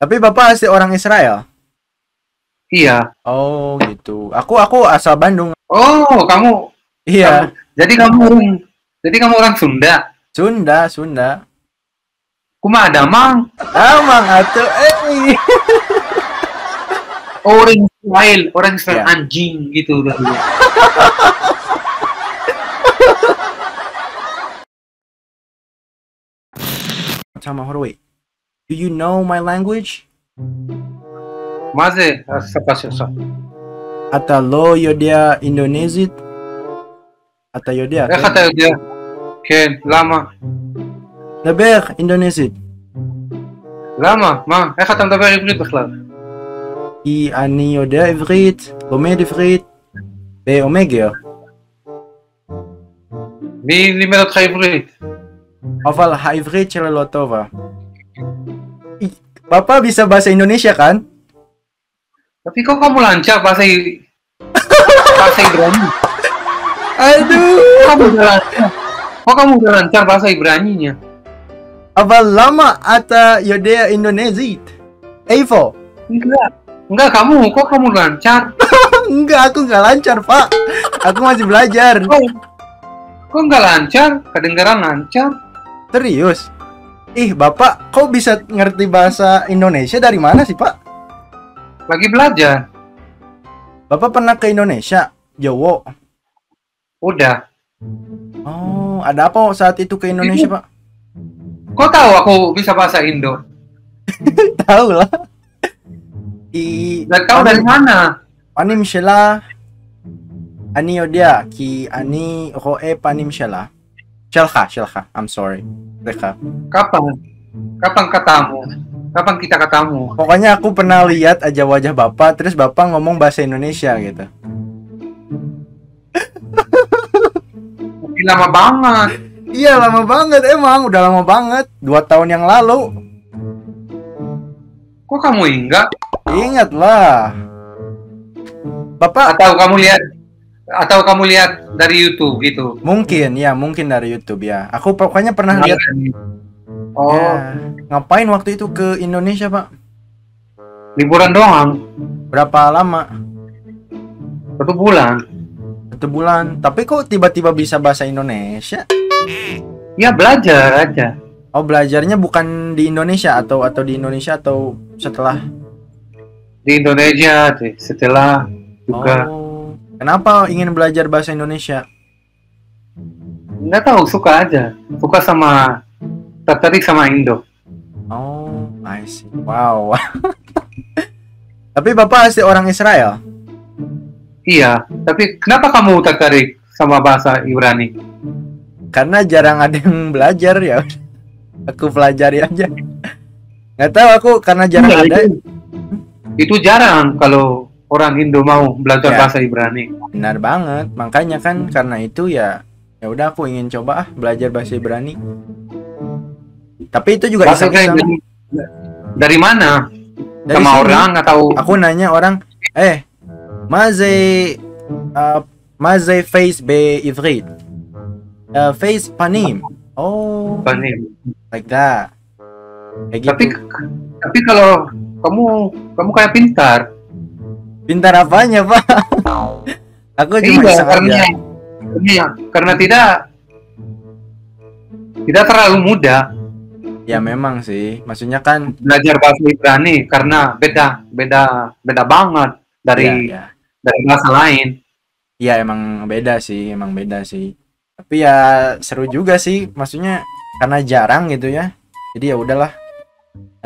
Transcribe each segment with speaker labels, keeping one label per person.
Speaker 1: Tapi Bapak asli orang Israel?
Speaker 2: Iya.
Speaker 1: Oh, gitu. Aku asal Bandung.
Speaker 2: Oh, kamu,
Speaker 1: Iya,
Speaker 2: jadi kamu orang Sunda.
Speaker 1: Sunda, Sunda.
Speaker 2: Kuma ada mang.
Speaker 1: Mang atuh,
Speaker 2: Orang Israel
Speaker 1: Ya,
Speaker 2: anjing gitu udah.
Speaker 1: sama Horway. Do you know my language?
Speaker 2: Maze, sa.
Speaker 1: Ata lo yodia Indonesia? Ata yodia,
Speaker 2: Kata dia, Ken,
Speaker 1: Daber Indonesia.
Speaker 2: lama, kata מדבר עברית בכלל.
Speaker 1: כי אני יודע עברית, לומד עברית, באומגר.
Speaker 2: מי לימד אותך עברית?
Speaker 1: אבל העברית שלה לא טובה. Bapak bisa bahasa Indonesia kan?
Speaker 2: Tapi kok kamu lancar bahasa Ibrani?
Speaker 1: Aduh.
Speaker 2: Kok kamu udah lancar bahasa Ibraninya?
Speaker 1: Apa lama ata yodea Indonesia? Evo.
Speaker 2: Enggak, kok kamu lancar?
Speaker 1: Enggak, aku nggak lancar, Pak. Aku masih belajar.
Speaker 2: Kok nggak lancar? Kedengaran lancar.
Speaker 1: Serius? Ih, Bapak, kok bisa ngerti bahasa Indonesia dari mana sih, Pak?
Speaker 2: Lagi belajar.
Speaker 1: Bapak pernah ke Indonesia? Jowo.
Speaker 2: Udah.
Speaker 1: Oh, ada apa saat itu ke Indonesia, Pak?
Speaker 2: Kok tahu aku bisa bahasa Indo?
Speaker 1: Tahu lah.
Speaker 2: Nggak tahu dari mana?
Speaker 1: Panim shela. Ani yodia ki ani roe panim shela. Shelha. I'm sorry. Mereka.
Speaker 2: Kapan katamu? Kapan kita ketemu?
Speaker 1: Pokoknya aku pernah lihat aja wajah Bapak, terus Bapak ngomong bahasa Indonesia gitu.
Speaker 2: Tapi lama banget.
Speaker 1: Iya, lama banget emang, udah lama banget. 2 tahun yang lalu.
Speaker 2: Kok kamu enggak?
Speaker 1: Ingat lah. Bapak
Speaker 2: Atau kamu lihat dari YouTube gitu?
Speaker 1: mungkin dari YouTube ya. Aku pokoknya pernah lihat.
Speaker 2: Oh,
Speaker 1: Ya, ngapain waktu itu ke Indonesia, Pak?
Speaker 2: liburan doang.
Speaker 1: Berapa lama?
Speaker 2: 1 bulan.
Speaker 1: 1 bulan. Tapi kok tiba-tiba bisa bahasa Indonesia?
Speaker 2: Ya belajar aja.
Speaker 1: Oh, belajarnya bukan di Indonesia atau di Indonesia atau setelah?
Speaker 2: Di Indonesia deh, setelah juga.
Speaker 1: Oh. Kenapa ingin belajar bahasa Indonesia?
Speaker 2: Nggak tahu, suka aja. Tertarik sama Indo.
Speaker 1: Oh, I see. Wow. Tapi Bapak asli orang Israel?
Speaker 2: Iya, tapi kenapa kamu tertarik sama bahasa Ibrani?
Speaker 1: Karena jarang ada yang belajar ya. Aku pelajari aja. Nggak tahu aku karena jarang ada.
Speaker 2: Itu jarang kalau orang Indo mau belajar
Speaker 1: Ya.
Speaker 2: bahasa Ibrani.
Speaker 1: Benar banget. Makanya kan karena itu ya udah aku ingin coba belajar bahasa Ibrani. Tapi itu juga iseng-iseng.
Speaker 2: Dari mana?
Speaker 1: Dari
Speaker 2: Sama
Speaker 1: sini.
Speaker 2: orang atau?
Speaker 1: Aku nanya orang, maze face be ivrit. Face panim. Oh,
Speaker 2: Panim.
Speaker 1: like that. Kayak
Speaker 2: Tapi
Speaker 1: gitu.
Speaker 2: tapi kalau kamu kayak pintar.
Speaker 1: Pintar apanya, Pak? Aku cuma
Speaker 2: Iya,
Speaker 1: iseng aja.
Speaker 2: karena tidak terlalu mudah
Speaker 1: Ya memang sih. Maksudnya kan
Speaker 2: belajar bahasa Ibrani karena beda banget dari
Speaker 1: ya.
Speaker 2: bahasa lain.
Speaker 1: Iya emang beda sih. Tapi ya seru juga sih. Maksudnya karena jarang gitu ya. Jadi ya udahlah.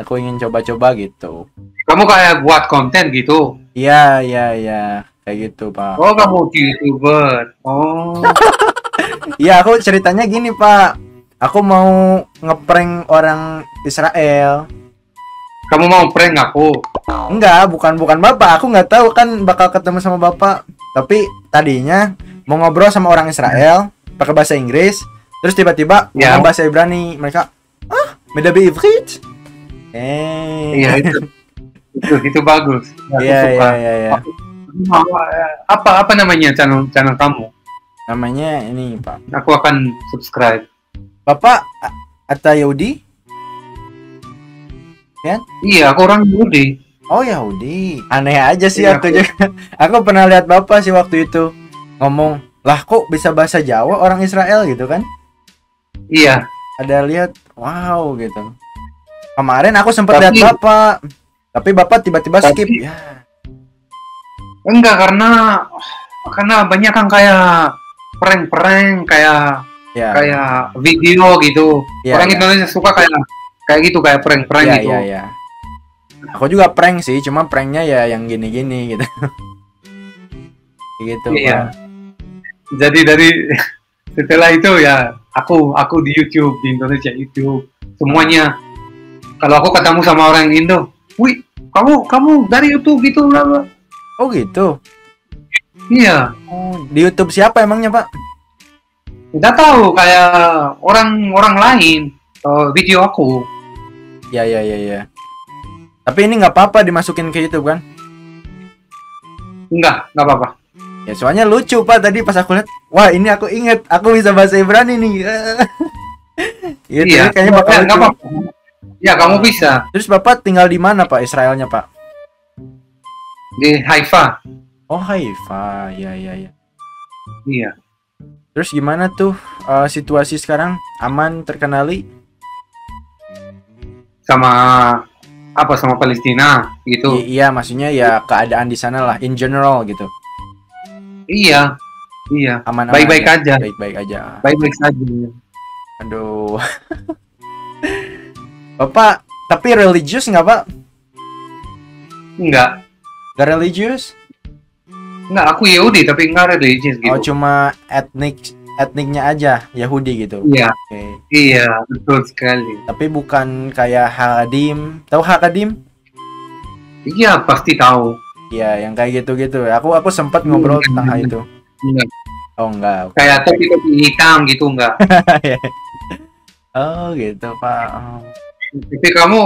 Speaker 1: Aku ingin coba-coba gitu.
Speaker 2: Kamu kayak buat konten gitu.
Speaker 1: Iya. Kayak gitu, Pak.
Speaker 2: Oh, kamu YouTuber. Oh.
Speaker 1: Iya, aku ceritanya gini, Pak. Aku mau ngeprank orang Israel.
Speaker 2: Kamu mau prank aku?
Speaker 1: Enggak, bukan Bapak. Aku nggak tahu kan bakal ketemu sama Bapak. Tapi tadinya mau ngobrol sama orang Israel pakai bahasa Inggris, terus tiba-tiba ngomong bahasa Ibrani. Mereka, beda Ivrit.
Speaker 2: Iya, itu bagus.
Speaker 1: Iya.
Speaker 2: Apa namanya channel kamu?
Speaker 1: Namanya ini, Pak.
Speaker 2: Aku akan subscribe.
Speaker 1: Bapak Ata Yahudi? Kan?
Speaker 2: Iya, aku orang Yahudi.
Speaker 1: Oh Yahudi. Aneh aja sih
Speaker 2: Iya,
Speaker 1: aku juga. Aku pernah lihat bapak sih waktu itu ngomong, lah kok bisa bahasa Jawa orang Israel gitu kan?
Speaker 2: iya.
Speaker 1: Ada lihat, wow gitu. Kemarin aku sempat lihat
Speaker 2: Tapi
Speaker 1: bapak, tapi bapak tiba-tiba skip.
Speaker 2: tapi
Speaker 1: Ya,
Speaker 2: enggak, karena banyak kan kayak prank-prank, kayak
Speaker 1: ya,
Speaker 2: kayak video gitu.
Speaker 1: ya,
Speaker 2: Orang
Speaker 1: ya,
Speaker 2: Indonesia suka kayak kayak gitu, kayak prank-prank
Speaker 1: ya,
Speaker 2: gitu.
Speaker 1: ya, ya. Aku juga prank sih, cuma pranknya ya yang gini-gini gitu. Gitu pak.
Speaker 2: Iya. Jadi dari setelah itu ya aku di YouTube, di Indonesia YouTube semuanya. Kalau aku ketemu sama orang Indo, wih, kamu dari YouTube gitu bla bla.
Speaker 1: Oh gitu.
Speaker 2: Iya,
Speaker 1: Oh, di YouTube siapa emangnya pak?
Speaker 2: udah tahu kayak orang lain video aku.
Speaker 1: Ya, ya, ya, ya. Tapi ini nggak apa-apa dimasukin ke YouTube kan?
Speaker 2: Enggak apa-apa.
Speaker 1: Ya soalnya lucu pak tadi pas aku lihat, wah ini aku inget, aku bisa bahasa Ibrani nih. Gitu
Speaker 2: Iya,
Speaker 1: ya, kayaknya bakal
Speaker 2: enggak
Speaker 1: lucu.
Speaker 2: apa-apa. Ya, kamu bisa
Speaker 1: Terus bapak tinggal di mana pak Israelnya pak?
Speaker 2: di Haifa.
Speaker 1: Oh Haifa, ya, ya, ya.
Speaker 2: Iya,
Speaker 1: Terus gimana tuh situasi sekarang? Aman terkendali?
Speaker 2: sama apa sama Palestina gitu.
Speaker 1: Iya, maksudnya ya keadaan di sana lah, in general gitu.
Speaker 2: Iya, iya.
Speaker 1: Aman-aman
Speaker 2: Baik-baik
Speaker 1: aja.
Speaker 2: aja.
Speaker 1: Baik-baik aja.
Speaker 2: Baik-baik saja.
Speaker 1: Aduh. Bapak, tapi religius nggak pak?
Speaker 2: Enggak.
Speaker 1: Gak religius?
Speaker 2: Enggak, aku Yahudi tapi enggak religius gitu.
Speaker 1: Oh, cuma etniknya aja Yahudi gitu.
Speaker 2: Iya,
Speaker 1: Oke.
Speaker 2: iya, betul sekali.
Speaker 1: Tapi bukan kayak Hakadim. Tahu Hakadim?
Speaker 2: Iya, pasti tahu.
Speaker 1: Iya, yang kayak gitu-gitu. Aku sempat ngobrol tentang hal itu.
Speaker 2: Enggak.
Speaker 1: Oh, enggak. Oke.
Speaker 2: Kayak topi-topi hitam gitu enggak.
Speaker 1: Oh, gitu, Pak. Oh.
Speaker 2: Tapi kamu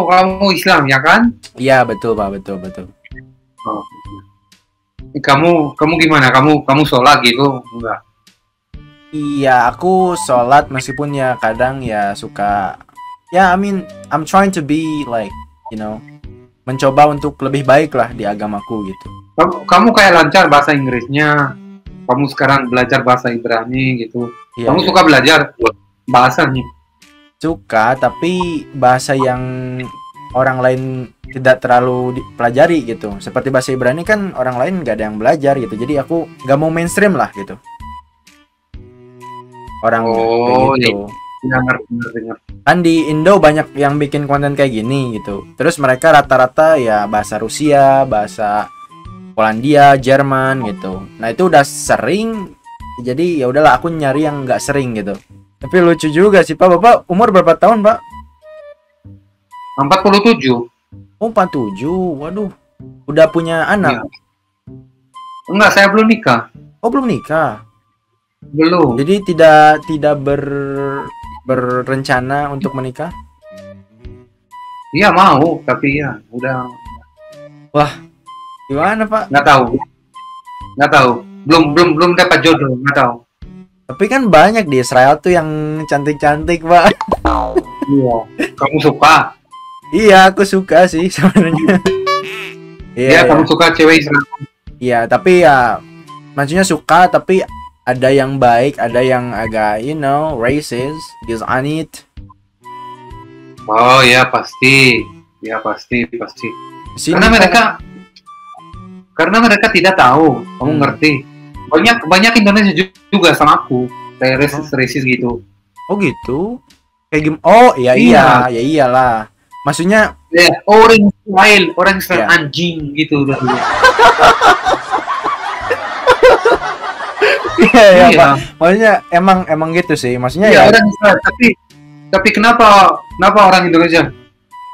Speaker 2: Islam ya kan?
Speaker 1: Iya, betul, Pak. Betul, betul.
Speaker 2: Oh. Kamu gimana? Kamu sholat gitu? Enggak.
Speaker 1: Iya, aku sholat meskipun ya kadang ya suka. Ya, I mean, I'm trying to be like, you know, mencoba untuk lebih baik lah di agamaku gitu.
Speaker 2: Kamu kayak lancar bahasa Inggrisnya. Kamu sekarang belajar bahasa Ibrani gitu.
Speaker 1: Iya,
Speaker 2: Kamu
Speaker 1: iya.
Speaker 2: suka belajar bahasanya?
Speaker 1: Suka, tapi bahasa yang orang lain tidak terlalu dipelajari gitu. Seperti bahasa Ibrani kan orang lain nggak ada yang belajar gitu. Jadi aku nggak mau mainstream lah gitu. Orang kayak gitu.
Speaker 2: Iya, ngerti.
Speaker 1: Kan di Indo banyak yang bikin konten kayak gini gitu. Terus mereka rata-rata ya bahasa Rusia, bahasa Polandia, Jerman gitu. Nah itu udah sering. Jadi ya udahlah aku nyari yang nggak sering gitu. Tapi lucu juga sih Pak. Bapak umur berapa tahun Pak?
Speaker 2: 47.
Speaker 1: Oh 47. Waduh. Udah punya anak?
Speaker 2: Iya. Enggak, saya belum nikah.
Speaker 1: Oh belum nikah.
Speaker 2: Belum.
Speaker 1: Jadi tidak berencana untuk menikah?
Speaker 2: Iya mau, tapi ya udah
Speaker 1: Gimana Pak?
Speaker 2: nggak tahu. Belum dapat jodoh, nggak tahu.
Speaker 1: Tapi kan banyak di Israel tuh yang cantik-cantik Pak.
Speaker 2: Iya. Kamu suka?
Speaker 1: Iya aku suka sih sebenarnya.
Speaker 2: Iya,
Speaker 1: Iya,
Speaker 2: kamu suka cewek Israel.
Speaker 1: iya, tapi ya maksudnya suka tapi ada yang baik, ada yang agak you know racist, disonit.
Speaker 2: Oh ya pasti. Ya pasti.
Speaker 1: Sini
Speaker 2: Karena mereka tidak tahu. Kamu ngerti? Banyak Indonesia juga sama aku. Kayak resis gitu.
Speaker 1: Oh gitu. Kayak gimana? Oh iya
Speaker 2: Iya.
Speaker 1: ya iyalah. Maksudnya
Speaker 2: Ya, orang Israel
Speaker 1: Iya.
Speaker 2: anjing gitu udah.
Speaker 1: iya ya
Speaker 2: Iya.
Speaker 1: Pak. Maksudnya emang gitu sih. Maksudnya
Speaker 2: Iya,
Speaker 1: ya
Speaker 2: orang Israel. Tapi kenapa orang Indonesia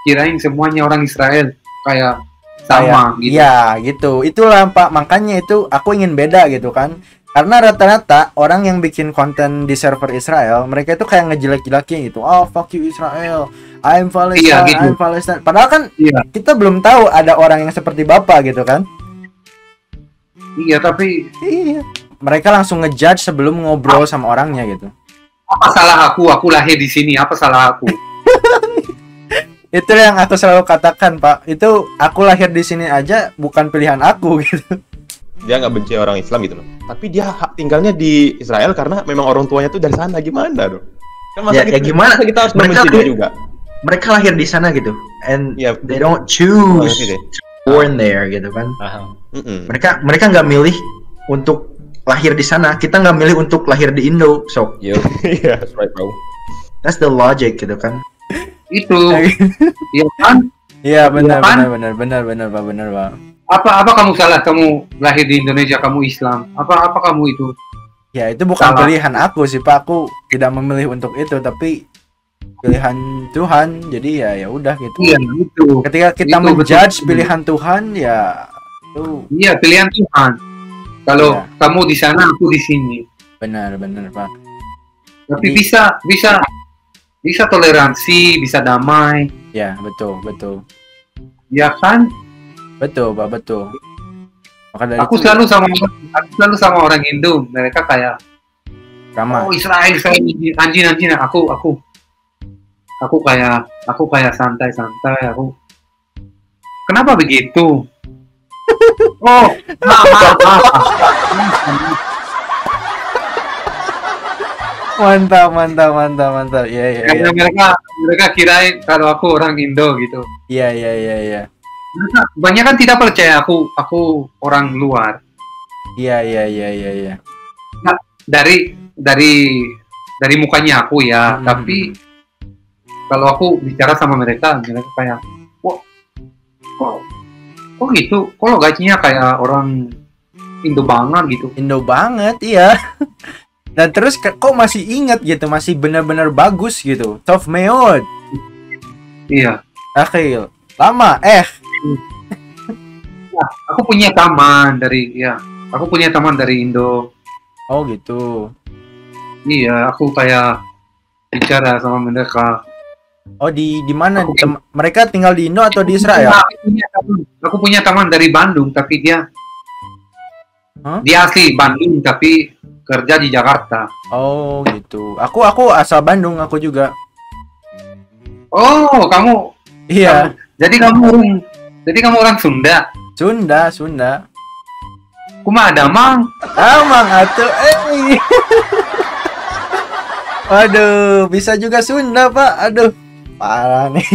Speaker 2: kirain semuanya orang Israel kayak sama
Speaker 1: kayak-
Speaker 2: gitu?
Speaker 1: Iya gitu. Itulah Pak. Makanya itu aku ingin beda gitu kan. Karena rata-rata orang yang bikin konten di server Israel, mereka itu kayak ngejelek-jelekin gitu. Oh, fuck you Israel. I'm Palestine,
Speaker 2: Iya, gitu.
Speaker 1: I'm Palestine. Padahal kan
Speaker 2: Iya,
Speaker 1: kita belum tahu ada orang yang seperti Bapak gitu kan.
Speaker 2: iya, tapi
Speaker 1: Iya. Mereka langsung ngejudge sebelum ngobrol sama orangnya gitu.
Speaker 2: apa salah aku? Aku lahir di sini, apa salah aku?
Speaker 1: Itu yang aku selalu katakan, Pak. Itu aku lahir di sini aja bukan pilihan aku gitu.
Speaker 3: Dia nggak benci orang Islam gitu loh. Tapi dia tinggalnya di Israel karena memang orang tuanya tuh dari sana, gimana dong? Kan masa
Speaker 4: Ya gimana?
Speaker 3: masa kita harus membenci dia juga.
Speaker 4: Mereka lahir di sana gitu, and
Speaker 3: Ya,
Speaker 4: they don't choose
Speaker 3: ngerti deh.
Speaker 4: to born there gitu kan.
Speaker 3: Mm-mm.
Speaker 4: Mereka nggak milih untuk lahir di sana. Kita nggak milih untuk lahir di Indo. So
Speaker 3: Iya, that's right, bro.
Speaker 4: that's the logic gitu kan.
Speaker 2: Itu, ya kan?
Speaker 1: Iya, benar,
Speaker 2: Iya kan?
Speaker 1: benar, Pak.
Speaker 2: Apa kamu salah? Kamu lahir di Indonesia, kamu Islam. Apa kamu itu?
Speaker 1: Ya, itu bukan
Speaker 2: Salah.
Speaker 1: pilihan aku sih, Pak. Aku tidak memilih untuk itu, tapi pilihan Tuhan. Jadi ya udah gitu.
Speaker 2: Iya, itu.
Speaker 1: Ketika kita
Speaker 2: Itu
Speaker 1: menjudge
Speaker 2: betul.
Speaker 1: pilihan Tuhan, ya itu
Speaker 2: Iya, pilihan Tuhan. Kalau
Speaker 1: Iya.
Speaker 2: kamu di sana, aku di sini.
Speaker 1: benar, Pak.
Speaker 2: Tapi
Speaker 1: Jadi-
Speaker 2: bisa toleransi, bisa damai,
Speaker 1: Ya, betul.
Speaker 2: ya kan?
Speaker 1: Betul, Pak, betul. Maka dari
Speaker 2: Aku
Speaker 1: itu
Speaker 2: selalu sama orang Indo. Mereka kayak,
Speaker 1: ramah.
Speaker 2: oh Israel anjing. Aku kayak santai. Aku kenapa begitu? Oh, maaf.
Speaker 1: Mantap. Iya.
Speaker 2: Karena mereka kirain kalau aku orang Indo gitu.
Speaker 1: Iya.
Speaker 2: Mereka kebanyakan tidak percaya aku orang luar.
Speaker 1: Iya.
Speaker 2: Dari mukanya aku ya,
Speaker 1: Hmm.
Speaker 2: tapi kalau aku bicara sama mereka kayak, wah, kok gitu? Kok gajinya kayak orang Indo banget gitu?
Speaker 1: Indo banget, iya. Dan terus kok masih ingat gitu, masih benar-benar bagus gitu. Top meod.
Speaker 2: Iya.
Speaker 1: Akhil. Lama,
Speaker 2: Aku punya teman dari Indo.
Speaker 1: Oh gitu.
Speaker 2: Iya, aku kayak bicara sama mereka.
Speaker 1: Oh di mana?
Speaker 2: Oke.
Speaker 1: Mereka tinggal di Indo atau di Israel?
Speaker 2: Aku punya teman dari Bandung, tapi dia
Speaker 1: Hah?
Speaker 2: asli Bandung tapi kerja di Jakarta.
Speaker 1: Oh gitu. Aku asal Bandung, aku juga.
Speaker 2: Oh, kamu
Speaker 1: Iya.
Speaker 2: jadi kamu orang Sunda.
Speaker 1: Sunda.
Speaker 2: Kuma ada mang.
Speaker 1: Amang atuh. Aduh, bisa juga Sunda, Pak. Aduh. Parah nih.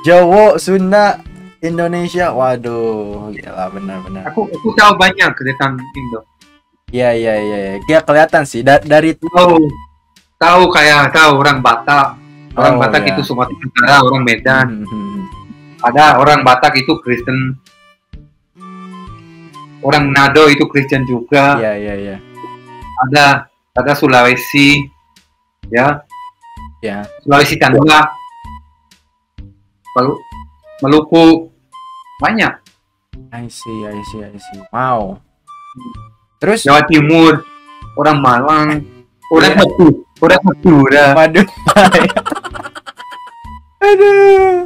Speaker 1: Jawa, Sunda, Indonesia. Waduh, gila benar.
Speaker 2: Aku tahu banyak tentang Indo.
Speaker 1: Iya. Ya kelihatan sih dari
Speaker 2: Tahu orang Batak. Orang
Speaker 1: Oh,
Speaker 2: Batak
Speaker 1: ya.
Speaker 2: itu Sumatera Utara, orang Medan.
Speaker 1: Hmm.
Speaker 2: Ada orang Batak itu Kristen. Orang Manado itu Kristen juga.
Speaker 1: Iya.
Speaker 2: Ada Sulawesi, ya.
Speaker 1: Ya.
Speaker 2: Sulawesi Tenggara. Lalu Maluku, banyak.
Speaker 1: I see. Wow. Terus
Speaker 2: Jawa Timur, orang Malang, orang Madura.
Speaker 1: waduh. Aduh.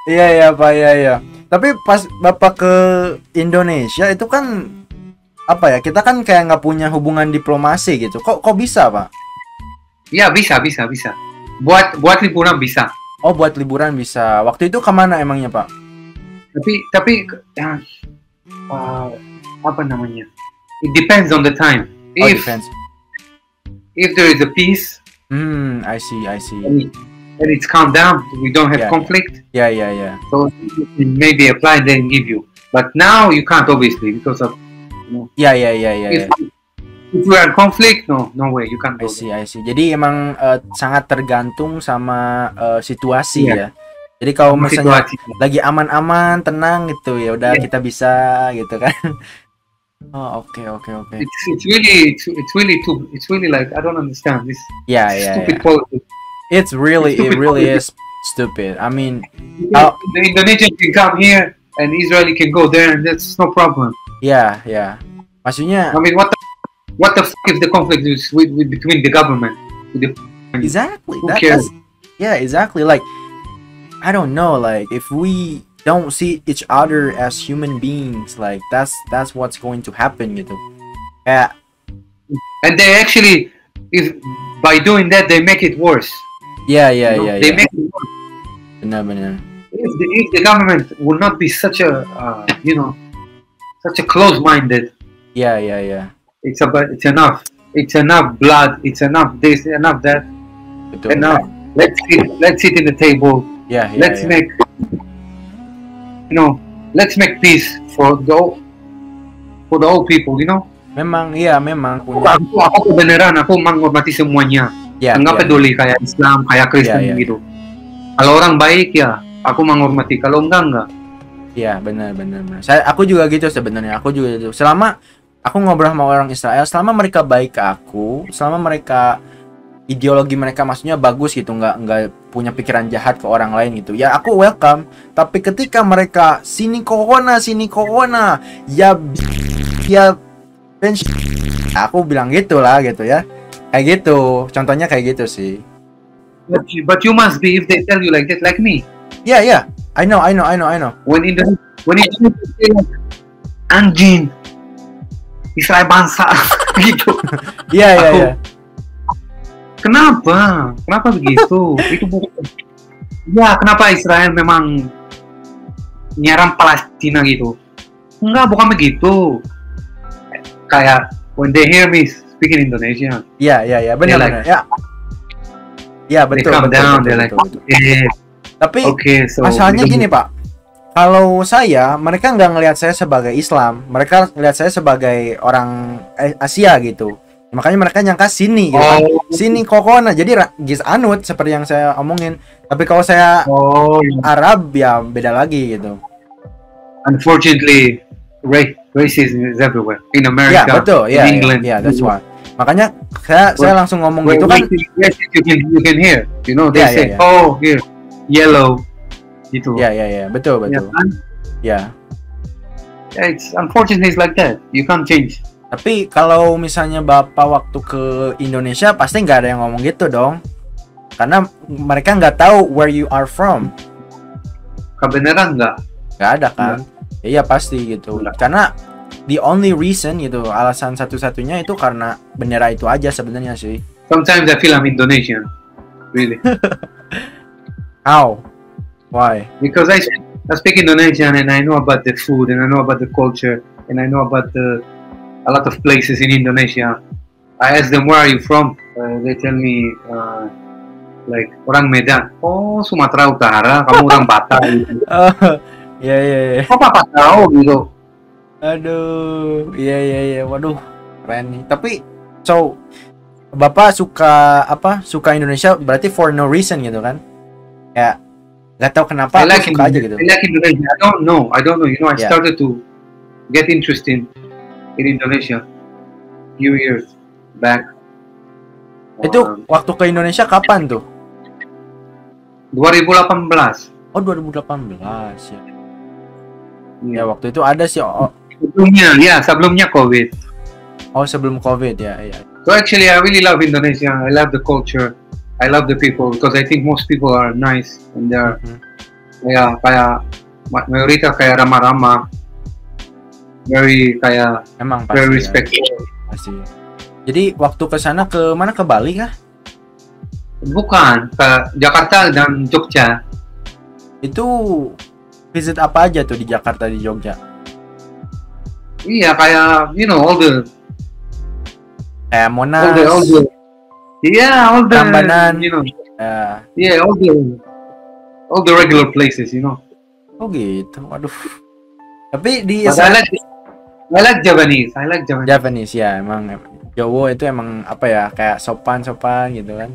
Speaker 1: Iya, Pak, iya. Tapi pas Bapak ke Indonesia itu kan apa ya? Kita kan kayak nggak punya hubungan diplomasi gitu. Kok bisa, Pak?
Speaker 2: Ya bisa. Buat liburan bisa.
Speaker 1: Oh, buat liburan bisa. Waktu itu kemana emangnya, Pak?
Speaker 2: Tapi ya, apa namanya? It depends on the time.
Speaker 1: Oh,
Speaker 2: If
Speaker 1: defense.
Speaker 2: there is a peace
Speaker 1: I see.
Speaker 2: and it's calmed down, we don't have
Speaker 1: Yeah.
Speaker 2: conflict.
Speaker 1: Ya.
Speaker 2: So you can maybe apply then give you. But now you can't obviously because of
Speaker 1: Ya.
Speaker 2: if we are in conflict, no way you can't
Speaker 1: I
Speaker 2: go.
Speaker 1: see. Jadi emang sangat tergantung sama situasi
Speaker 2: Iya.
Speaker 1: ya. Jadi kalau
Speaker 2: Sama
Speaker 1: misalnya
Speaker 2: situasi.
Speaker 1: lagi aman-aman, tenang gitu ya udah
Speaker 2: Iya.
Speaker 1: kita bisa gitu kan. Oh, oke.
Speaker 2: It's really like I don't understand this
Speaker 1: Ya.
Speaker 2: stupid politics.
Speaker 1: It really
Speaker 2: Stupid.
Speaker 1: is stupid. I mean,
Speaker 2: The Indonesian can come here and Israeli can go there, and that's no problem.
Speaker 1: ya. Maksudnya
Speaker 2: I mean, what the fuck if the conflict is with between the government? With the,
Speaker 1: exactly.
Speaker 2: Who cares?
Speaker 1: Exactly. Like I don't know. Like if we don't see each other as human beings, like that's what's going to happen gitu. Kayak
Speaker 2: and they actually, if by doing that they make it worse.
Speaker 1: ya.
Speaker 2: They make it worse.
Speaker 1: Benar-benar.
Speaker 2: If the government would not be such a such a close-minded,
Speaker 1: Iya, iya, iya.
Speaker 2: it's enough blood, it's enough this, enough that,
Speaker 1: Betul.
Speaker 2: enough. Let's sit in the table.
Speaker 1: Iya, iya,
Speaker 2: Let's
Speaker 1: iya.
Speaker 2: make let's make peace for the old people.
Speaker 1: Memang punya.
Speaker 2: Aku beneran aku menghormati semuanya.
Speaker 1: Iya,
Speaker 2: Nggak
Speaker 1: iya.
Speaker 2: peduli kayak Islam, kayak Kristen
Speaker 1: Iya, iya.
Speaker 2: gitu. Kalau orang baik ya aku menghormati, kalau enggak.
Speaker 1: Iya, benar. Aku juga gitu sebenarnya. Aku juga gitu. Selama aku ngobrol sama orang Israel, selama mereka baik ke aku, selama mereka ideologi mereka maksudnya bagus gitu, nggak punya pikiran jahat ke orang lain gitu, ya aku welcome. Tapi ketika mereka sini corona, ya aku bilang gitulah gitu ya. Kayak gitu. Contohnya kayak gitu sih.
Speaker 2: But you must be if they tell you like that, like me.
Speaker 1: Yeah. I know.
Speaker 2: When Indonesia say anjing Israel bangsa gitu.
Speaker 1: Iya.
Speaker 2: Kenapa begitu? Itu bukan. Ya, kenapa Israel memang nyerang Palestina gitu? Enggak, bukan begitu. Kayak when they hear me speaking Indonesian.
Speaker 1: Iya, benar. Ya, betul.
Speaker 2: They come down,
Speaker 1: betul,
Speaker 2: they're like,
Speaker 1: betul.
Speaker 2: okay.
Speaker 1: Tapi
Speaker 2: Okay, so
Speaker 1: masalahnya gini Pak, kalau mereka nggak ngelihat saya sebagai Islam, mereka ngelihat saya sebagai orang Asia gitu. Makanya mereka nyangka sini gitu kan. Sini kokona. Jadi gis anut seperti yang saya omongin. Tapi kalau saya Arab ya beda lagi gitu.
Speaker 2: Unfortunately, racism is everywhere in America,
Speaker 1: Ya betul,
Speaker 2: in England.
Speaker 1: that's why. Makanya saya langsung ngomong gitu kan.
Speaker 2: Yes, you can hear. They
Speaker 1: Yeah,
Speaker 2: say,
Speaker 1: yeah.
Speaker 2: oh here, yellow, gitu.
Speaker 1: Ya, betul.
Speaker 2: Ya kan?
Speaker 1: Ya.
Speaker 2: It's unfortunately it's like that. You can't change.
Speaker 1: Tapi kalau misalnya Bapak waktu ke Indonesia pasti nggak ada yang ngomong gitu dong. Karena mereka nggak tahu where you are from.
Speaker 2: Kebenaran nggak?
Speaker 1: Nggak ada kan? Iya pasti gitu. Karena the only reason gitu, alasan satu-satunya itu karena bendera itu aja sebenarnya sih.
Speaker 2: Sometimes I feel I'm Indonesian, really,
Speaker 1: How? Why?
Speaker 2: because I speak Indonesian and I know about the food and I know about the culture and I know about a lot of places in Indonesia. I ask them, where are you from? They tell me like orang Medan. Oh, Sumatera Utara. Kamu orang Batak. Gitu.
Speaker 1: Iya.
Speaker 2: Kok Papa tahu gitu?
Speaker 1: Aduh, iya. Waduh, keren nih. Tapi, so Bapak suka Indonesia berarti for no reason gitu kan? Ya, nggak tahu kenapa
Speaker 2: I like
Speaker 1: suka aja gitu.
Speaker 2: I like Indonesia. I don't know. I
Speaker 1: Yeah.
Speaker 2: started to get interested in Indonesia few years back.
Speaker 1: Itu waktu ke Indonesia kapan tuh?
Speaker 2: 2018.
Speaker 1: Oh, 2018 ya. Ya,
Speaker 2: Yeah.
Speaker 1: waktu itu ada sih.
Speaker 2: Sebelumnya COVID.
Speaker 1: Oh, sebelum COVID ya.
Speaker 2: So actually, I really love Indonesia. I love the culture. I love the people because I think most people are nice and they're kayak mayoritas kayak ramah-ramah, very kayak
Speaker 1: Emang
Speaker 2: very
Speaker 1: pasti.
Speaker 2: respectful.
Speaker 1: Ya, pasti. Jadi waktu ke sana ke mana, ke Bali kah?
Speaker 2: Bukan, ke Jakarta dan Jogja.
Speaker 1: Itu visit apa aja tuh di Jakarta, di Jogja?
Speaker 2: Iya, kayak
Speaker 1: Kayak Monas,
Speaker 2: all the
Speaker 1: Prambanan.
Speaker 2: all the regular places,
Speaker 1: Oh gitu, waduh. Tapi di
Speaker 2: But I like Japanese.
Speaker 1: Japanese ya, emang Jowo itu emang apa ya, kayak sopan-sopan gitu kan.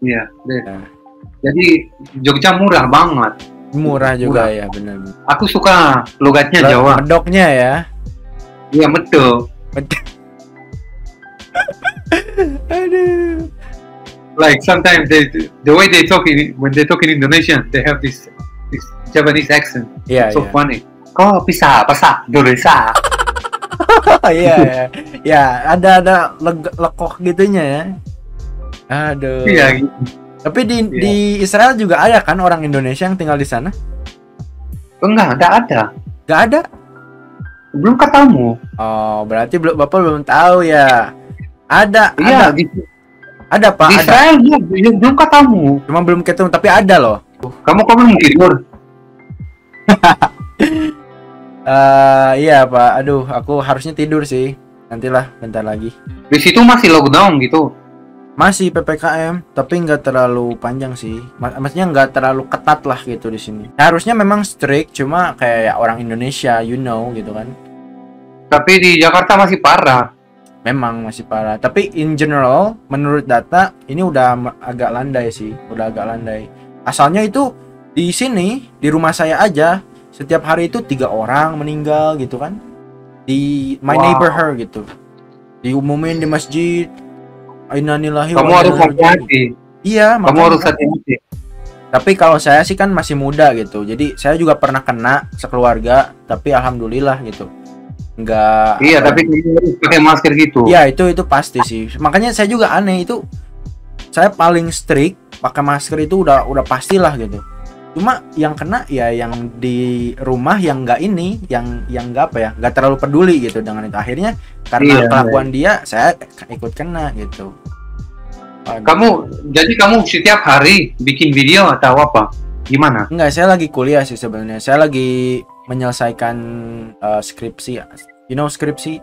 Speaker 2: Iya.
Speaker 1: Ya.
Speaker 2: Jadi Jogja murah banget.
Speaker 1: Murah juga
Speaker 2: Murah.
Speaker 1: ya, benar.
Speaker 2: Aku suka logatnya Jawa.
Speaker 1: Medoknya ya.
Speaker 2: Iya, betul.
Speaker 1: Aduh.
Speaker 2: Like sometimes the way they talk when they talk in Indonesian, they have this Japanese accent.
Speaker 1: Iya,
Speaker 2: It's so
Speaker 1: iya.
Speaker 2: funny. Kok bisa bahasa Indonesia?
Speaker 1: Iya. Ya, ada lekoh gitunya ya. Aduh.
Speaker 2: Iya.
Speaker 1: Tapi di Israel juga ada kan orang Indonesia yang tinggal di sana?
Speaker 2: Enggak ada.
Speaker 1: Gak ada.
Speaker 2: Belum ketemu.
Speaker 1: Oh, berarti Bapak belum tahu ya. Ada.
Speaker 2: Iya,
Speaker 1: Ada Pak,
Speaker 2: di
Speaker 1: ada.
Speaker 2: Israel belum ketemu.
Speaker 1: Cuma belum ketemu, tapi ada loh.
Speaker 2: Kamu belum tidur?
Speaker 1: Iya Pak, aduh aku harusnya tidur sih. Nantilah bentar lagi.
Speaker 2: Di situ masih lockdown gitu.
Speaker 1: Masih PPKM, tapi nggak terlalu panjang sih. Maksudnya nggak terlalu ketat lah gitu di sini. Harusnya memang strict, cuma kayak orang Indonesia, you know gitu kan.
Speaker 2: Tapi di Jakarta masih parah.
Speaker 1: Memang masih parah. Tapi in general, menurut data ini udah agak landai sih, udah agak landai. Asalnya itu di sini, di rumah saya aja, setiap hari itu 3 orang meninggal gitu kan. Di my neighborhood gitu. Diumumin di masjid. Innalillahi
Speaker 2: Kamu harus hati-hati.
Speaker 1: Iya,
Speaker 2: Kamu
Speaker 1: makanya.
Speaker 2: harus hati-hati.
Speaker 1: Tapi kalau saya sih kan masih muda gitu. Jadi saya juga pernah kena sekeluarga, tapi alhamdulillah gitu. Enggak.
Speaker 2: Iya, tapi kamu harus pakai masker gitu.
Speaker 1: Iya, itu pasti sih. Makanya saya juga aneh itu. Saya paling strict pakai masker itu udah pastilah gitu. Cuma yang kena ya yang di rumah yang enggak ini, yang enggak apa ya, enggak terlalu peduli gitu dengan itu. Akhirnya karena kelakuan dia saya ikut kena gitu.
Speaker 2: Jadi kamu setiap hari bikin video atau apa? Gimana?
Speaker 1: Enggak, saya lagi kuliah sih sebenarnya. Saya lagi menyelesaikan skripsi. You know skripsi?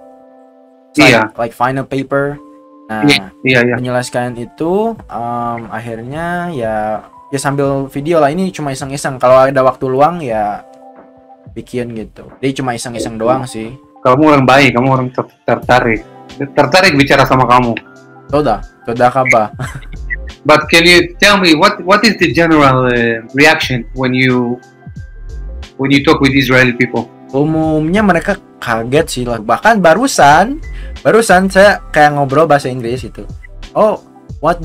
Speaker 2: Iya.
Speaker 1: Like final paper. Nah,
Speaker 2: iya.
Speaker 1: menyelesaikan itu akhirnya ya sambil video lah. Ini cuma iseng-iseng. Kalau ada waktu luang ya bikin gitu. Jadi cuma iseng-iseng doang sih.
Speaker 2: Kamu orang baik, kamu orang tertarik bicara sama kamu.
Speaker 1: Toda kaba.
Speaker 2: But can you tell me what is the general reaction when you talk with Israeli people?
Speaker 1: Umumnya mereka kaget sih lah. Bahkan barusan saya kayak ngobrol bahasa Inggris itu. Oh, what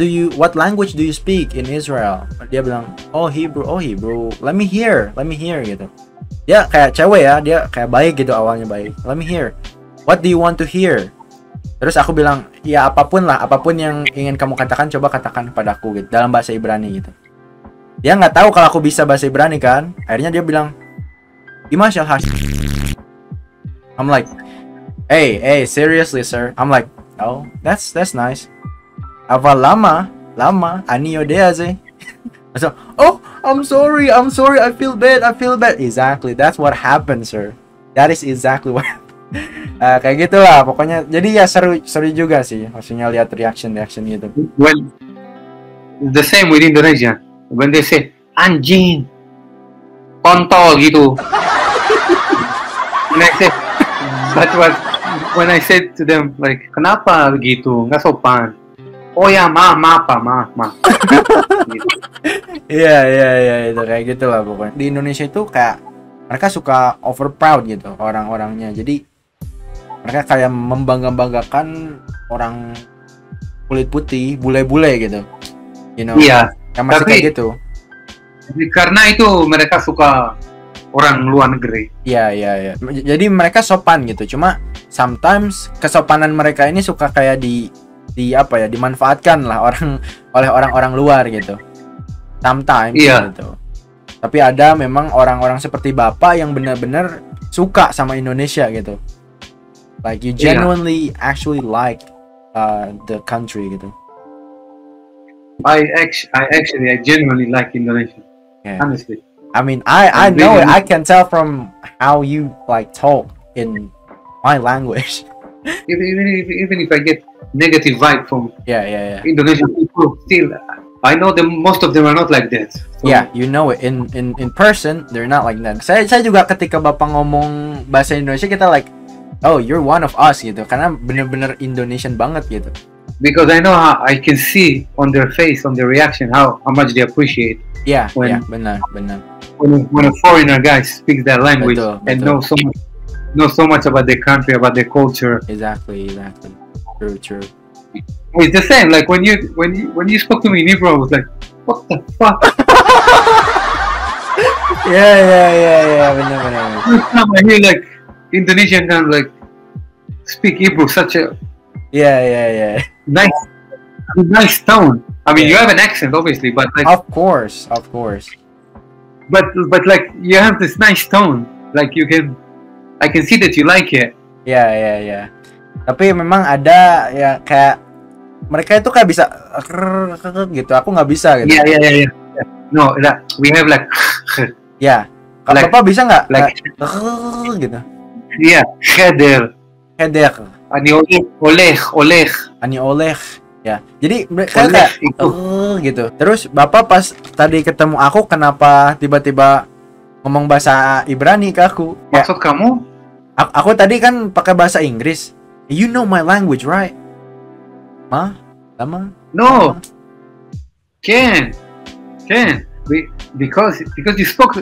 Speaker 1: language do you speak in Israel? Dia bilang, oh Hebrew. Let me hear gitu. Dia kayak cewek ya, dia kayak baik gitu awalnya baik. Let me hear. What do you want to hear? Terus aku bilang, ya apapun yang ingin kamu katakan, coba katakan padaku gitu, dalam bahasa Ibrani gitu. Dia nggak tahu kalau aku bisa bahasa Ibrani kan. Akhirnya dia bilang, Imashal Hash. I'm like, hey, seriously sir. I'm like, oh, that's nice. Apa lama, ani odeaze. So, oh, I'm sorry, I feel bad. Exactly, that's what happened, sir. That is exactly what kayak gitulah pokoknya. Jadi ya seru juga sih maksudnya lihat reaction gitu.
Speaker 2: When the same with Indonesia, when they say anjing, kontol gitu. When I said to them like, kenapa gitu, nggak sopan. Oh ya maaf. Gitu.
Speaker 1: Iya itu kayak gitulah pokoknya. Di Indonesia itu kayak mereka suka over proud gitu orang-orangnya. Jadi mereka kayak membanggakan orang kulit putih, bule-bule gitu. You know?
Speaker 2: Iya.
Speaker 1: Yang masih kayak gitu.
Speaker 2: Karena itu mereka suka orang luar negeri.
Speaker 1: Iya. Jadi mereka sopan gitu. Cuma sometimes kesopanan mereka ini suka kayak dimanfaatkan lah oleh orang-orang luar gitu. Sometimes gitu. Tapi ada memang orang-orang seperti Bapak yang benar-benar suka sama Indonesia gitu. Like you genuinely actually like the country gitu.
Speaker 2: I genuinely like Indonesia.
Speaker 1: Yeah.
Speaker 2: Honestly.
Speaker 1: I mean, I know it. I can tell from how you like talk in my language.
Speaker 2: Even if I get negative vibe from Indonesian people, still I know most of them are not like that. So,
Speaker 1: yeah, you know it. In person, they're not like that. Saya juga ketika Bapak ngomong bahasa Indonesia, kita like, oh, you're one of us gitu. Karena bener-bener Indonesian banget gitu.
Speaker 2: Because I know how I can see on their face, on their reaction, how much they appreciate.
Speaker 1: Yeah, benar.
Speaker 2: When a foreigner guy speaks that language
Speaker 1: betul.
Speaker 2: And knows so much about their country, about their culture.
Speaker 1: Exactly. True.
Speaker 2: It's the same. Like when you spoke to me in Hebrew, I was like, what the fuck?
Speaker 1: Yeah. Benar.
Speaker 2: I hear like Indonesian kind of like speak Hebrew, such a nice tone. I mean, you have an accent, obviously, but like,
Speaker 1: of course.
Speaker 2: But like you have this nice tone. Like I can see that you like it.
Speaker 1: Yeah. Tapi memang ada ya kayak mereka itu kayak bisa gitu. Aku nggak bisa gitu.
Speaker 2: Iya. No, that we have like
Speaker 1: Ya. Kalau
Speaker 2: Like-
Speaker 1: Bapak bisa nggak?
Speaker 2: like
Speaker 1: Gitu.
Speaker 2: yeah, header.
Speaker 1: Header.
Speaker 2: Ani Oleg.
Speaker 1: Ani Oleh. Ya. Jadi
Speaker 2: Oleh
Speaker 1: kayak
Speaker 2: itu.
Speaker 1: gitu. Terus Bapak pas tadi ketemu aku kenapa tiba-tiba ngomong bahasa Ibrani ke aku? Ya,
Speaker 2: Maksud kamu?
Speaker 1: aku tadi kan pakai bahasa Inggris. You know my language, right? Mah? Lama?
Speaker 2: No. Can. Because you spoke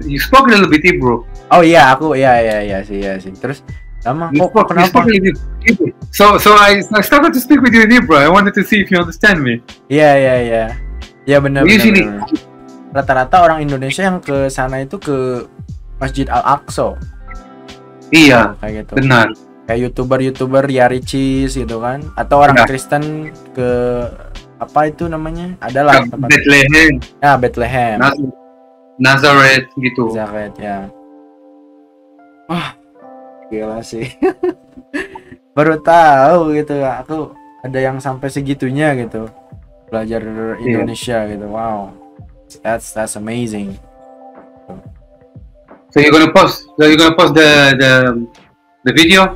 Speaker 2: you spoke a little bit Hebrew.
Speaker 1: Oh iya, aku iya sih. Terus lama
Speaker 2: You
Speaker 1: kok
Speaker 2: spoke
Speaker 1: kenapa?
Speaker 2: a little bit Hebrew. So I started to speak with you in Hebrew. I wanted to see if you understand me.
Speaker 1: Iya. Ya benar.
Speaker 2: Usually,
Speaker 1: Rata-rata orang Indonesia yang ke sana itu ke Masjid Al-Aqsa.
Speaker 2: iya,
Speaker 1: Kayak gitu.
Speaker 2: benar.
Speaker 1: Kayak YouTuber Yari Cheese gitu kan, atau orang
Speaker 2: Ya.
Speaker 1: Kristen ke apa itu namanya? Adalah tempat.
Speaker 2: Bethlehem,
Speaker 1: Ya, Bethlehem.
Speaker 2: Nazareth gitu.
Speaker 1: Zakat ya. Wah, gila sih. Baru tahu gitu, aku ada yang sampai segitunya gitu. Belajar Indonesia gitu. Wow. That's amazing.
Speaker 2: So you're gonna post the video?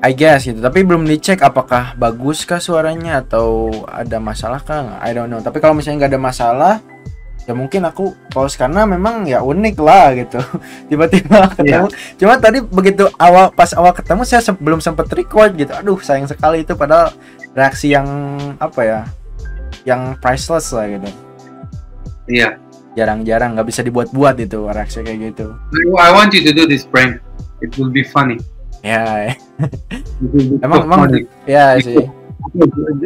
Speaker 1: I guess gitu. Tapi belum dicek apakah bagus kah suaranya atau ada masalah kah? I don't know. Tapi kalau misalnya nggak ada masalah, ya mungkin aku post karena memang ya unik lah gitu. Tiba-tiba ketemu. Cuma tadi begitu pas awal ketemu saya belum sempat record gitu. Aduh, sayang sekali itu padahal reaksi yang apa ya? Yang priceless lah gitu.
Speaker 2: Iya.
Speaker 1: Jarang-jarang nggak bisa dibuat-buat itu reaksi kayak gitu.
Speaker 2: I want you to do this prank. It will be funny.
Speaker 1: Ya,
Speaker 2: It will be
Speaker 1: emang
Speaker 2: funny.
Speaker 1: ya sih.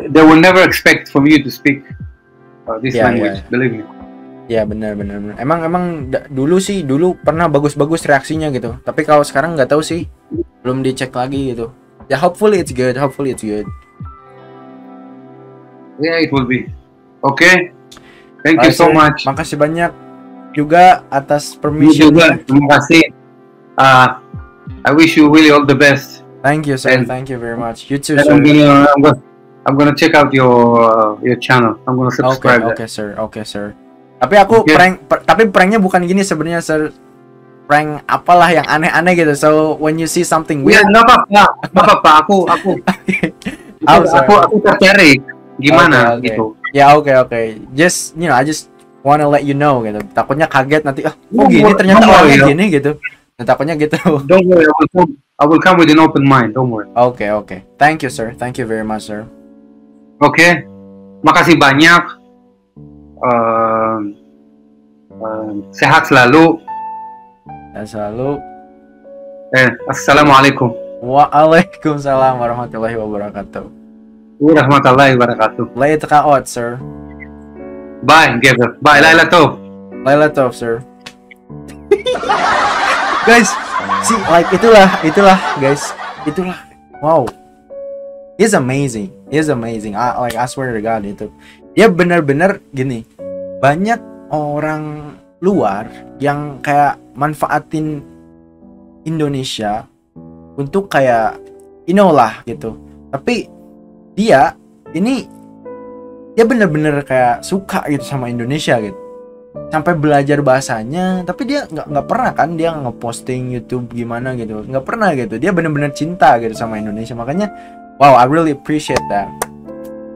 Speaker 2: They will never expect from you to speak this
Speaker 1: Yeah,
Speaker 2: language.
Speaker 1: yeah.
Speaker 2: Believe me.
Speaker 1: Ya benar. Emang dulu pernah bagus-bagus reaksinya gitu. Tapi kalau sekarang nggak tahu sih, belum dicek lagi gitu. Ya hopefully it's good.
Speaker 2: Yeah, it will be. Okay. Thank you so
Speaker 1: Sir,
Speaker 2: much.
Speaker 1: Makasih banyak juga atas
Speaker 2: You
Speaker 1: permission.
Speaker 2: juga. Terima kasih. I wish you really all the best.
Speaker 1: Thank you sir.
Speaker 2: And-
Speaker 1: Thank you very much. You too
Speaker 2: And
Speaker 1: sir.
Speaker 2: I'm gonna check out your channel. I'm gonna subscribe.
Speaker 1: Okay sir. Tapi aku
Speaker 2: Okay.
Speaker 1: tapi pranknya bukan gini sebenarnya sir. Prank apalah yang aneh-aneh gitu. So when you see something
Speaker 2: Ya,
Speaker 1: weird,
Speaker 2: nggak apa-apa. Aku tertarik. Gimana
Speaker 1: Okay.
Speaker 2: gitu?
Speaker 1: Ya oke. Just I just wanna let you know gitu. Takutnya kaget nanti kok gini ternyata
Speaker 2: Don't worry,
Speaker 1: orangnya
Speaker 2: ya.
Speaker 1: gini gitu. Nah, takutnya gitu.
Speaker 2: Don't worry, I will come with an open mind. Don't worry.
Speaker 1: Oke. Thank you sir. Thank you very much sir.
Speaker 2: Oke. Makasih banyak. Sehat selalu.
Speaker 1: Dan selalu
Speaker 2: Assalamualaikum
Speaker 1: Waalaikumsalam warahmatullahi wabarakatuh.
Speaker 2: warahmatullahi wabarakatuh.
Speaker 1: Later out sir.
Speaker 2: Bye, Gabriel. Bye, Laila Tov.
Speaker 1: Laila Tov sir. Guys, see like itulah guys. Itulah. Wow. He's amazing. I swear to God itu. Dia benar-benar gini. Banyak orang luar yang kayak manfaatin Indonesia untuk kayak lah gitu. Tapi dia bener-bener kayak suka gitu sama Indonesia gitu, sampai belajar bahasanya. Tapi dia nggak pernah kan dia ngeposting YouTube gimana gitu, nggak pernah gitu. Dia bener-bener cinta gitu sama Indonesia. Makanya wow, I really appreciate that.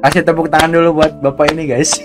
Speaker 1: Kasih tepuk tangan dulu buat bapak ini guys.